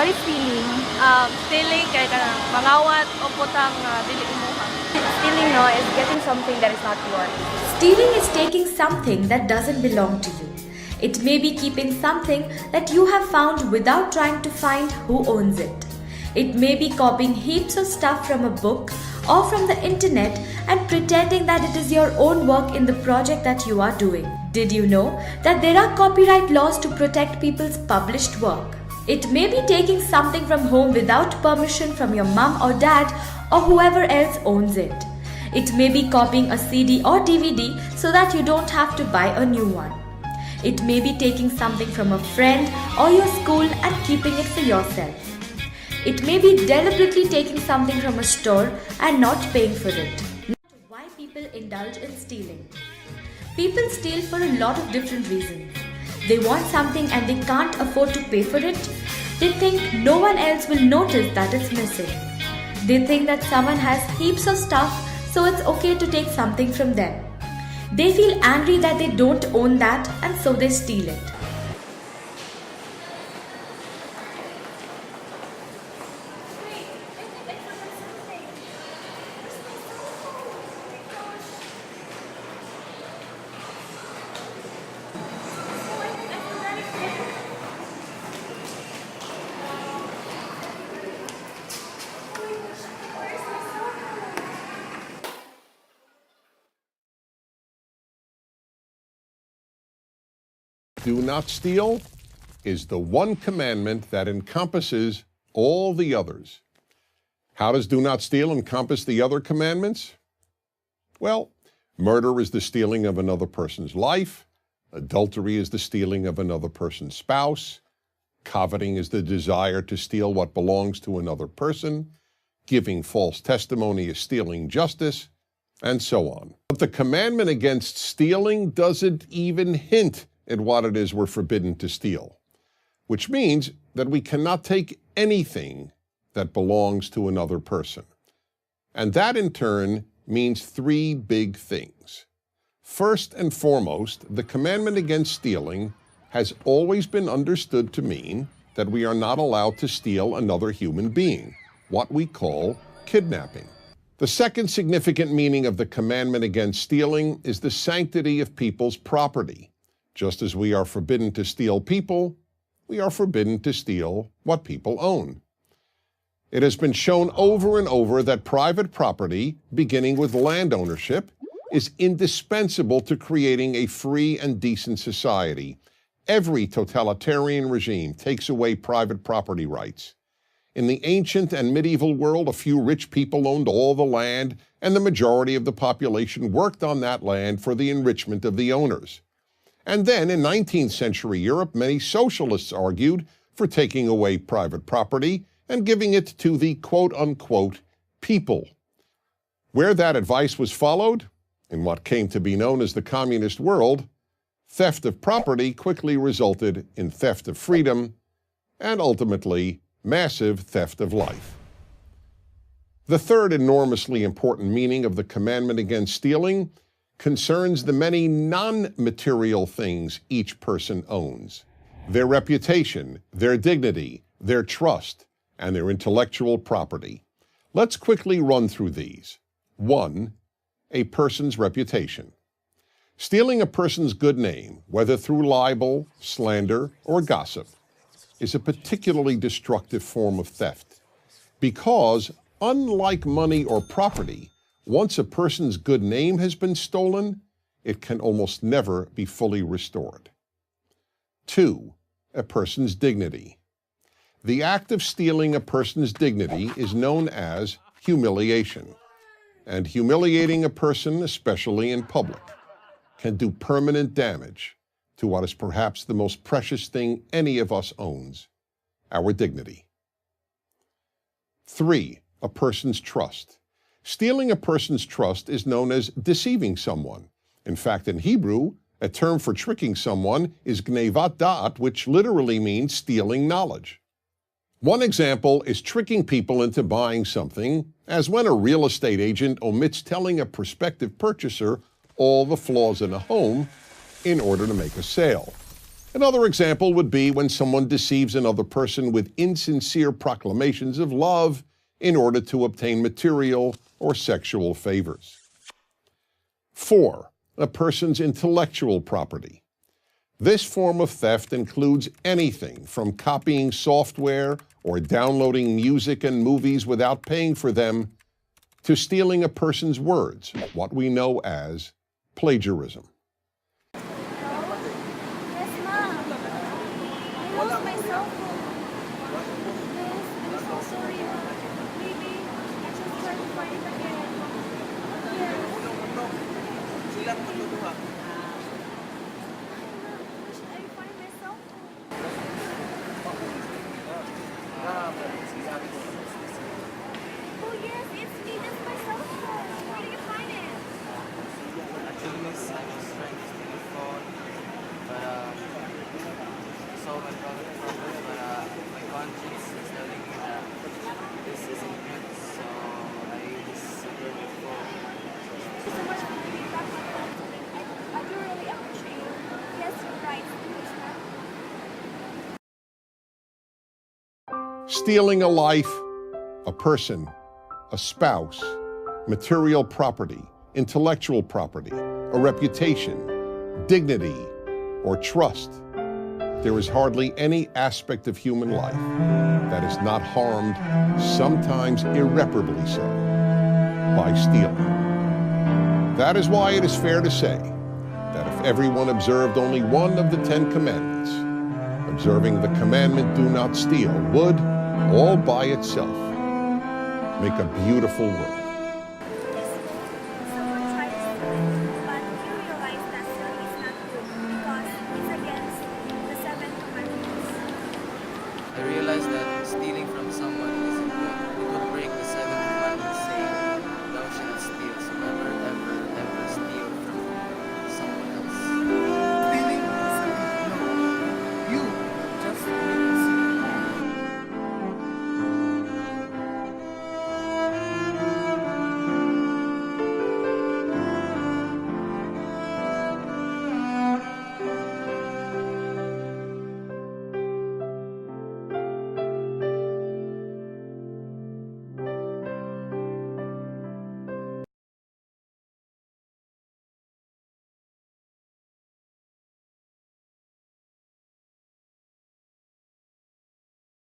What is stealing? Stealing kay kanang mangawat o butang dili imuha. Stealing no is getting something that is not yours. Stealing is taking something that doesn't belong to you. It may be keeping something that you have found without trying to find who owns it. It may be copying heaps of stuff from a book or from the internet and pretending that it is your own work in the project that you are doing. Did you know that there are copyright laws to protect people's published work? It may be taking something from home without permission from your mum or dad or whoever else owns it. It may be copying a CD or DVD so that you don't have to buy a new one. It may be taking something from a friend or your school and keeping it for yourself. It may be deliberately taking something from a store and not paying for it. Why people indulge in stealing? People steal for a lot of different reasons. They want something and they can't afford to pay for it. They think no one else will notice that it's missing. They think that someone has heaps of stuff, so it's okay to take something from them. They feel angry that they don't own that, and so they steal it. Do not steal is the one commandment that encompasses all the others. How does do not steal encompass the other commandments? Well, murder is the stealing of another person's life. Adultery is the stealing of another person's spouse. Coveting is the desire to steal what belongs to another person. Giving false testimony is stealing justice, and so on. But the commandment against stealing doesn't even hint at what it is we're forbidden to steal, which means that we cannot take anything that belongs to another person. And that in turn means three big things. First and foremost, the commandment against stealing has always been understood to mean that we are not allowed to steal another human being, what we call kidnapping. The second significant meaning of the commandment against stealing is the sanctity of people's property. Just as we are forbidden to steal people, we are forbidden to steal what people own. It has been shown over and over that private property, beginning with land ownership, is indispensable to creating a free and decent society. Every totalitarian regime takes away private property rights. In the ancient and medieval world, a few rich people owned all the land, and the majority of the population worked on that land for the enrichment of the owners. And then in 19th century Europe, many socialists argued for taking away private property and giving it to the quote-unquote people. Where that advice was followed, in what came to be known as the communist world, theft of property quickly resulted in theft of freedom and ultimately massive theft of life. The third enormously important meaning of the commandment against stealing concerns the many non-material things each person owns: their reputation, their dignity, their trust, and their intellectual property. Let's quickly run through these. 1. A person's reputation. Stealing a person's good name, whether through libel, slander, or gossip, is a particularly destructive form of theft because, unlike money or property, once a person's good name has been stolen, it can almost never be fully restored. 2. A person's dignity. The act of stealing a person's dignity is known as humiliation. And humiliating a person, especially in public, can do permanent damage to what is perhaps the most precious thing any of us owns: our dignity. 3. A person's trust. Stealing a person's trust is known as deceiving someone. In fact, in Hebrew, a term for tricking someone is gnevat da'at, which literally means stealing knowledge. One example is tricking people into buying something, as when a real estate agent omits telling a prospective purchaser all the flaws in a home in order to make a sale. Another example would be when someone deceives another person with insincere proclamations of love in order to obtain material or sexual favors. 4. A person's intellectual property. This form of theft includes anything from copying software or downloading music and movies without paying for them to stealing a person's words, what we know as plagiarism. Yes, Mom. I lost my cell phone. Yes, I'm so sorry, Mom. Maybe I just try to find it again. Yes. Where should I find my cell phone? Oh, yes, it's me. That's my cell phone. Where did you find it? Actually, miss, I was trying to steal the phone, but saw my brother from it, but my conscience is telling me that this isn't good, so I just returned the phone. Thank you so much for giving back my phone to me. I do really appreciate it. Yes, you're right. It's not Stealing a life, a person, a spouse, material property, intellectual property, a reputation, dignity, or trust. There is hardly any aspect of human life that is not harmed, sometimes irreparably so, by stealing. That is why it is fair to say that if everyone observed only one of the 10 commandments, observing the commandment do not steal would, all by itself, make a beautiful world. someone tried to steal it, but you realize that stealing is not good because it's against the 7 commandments. I realized that stealing from someone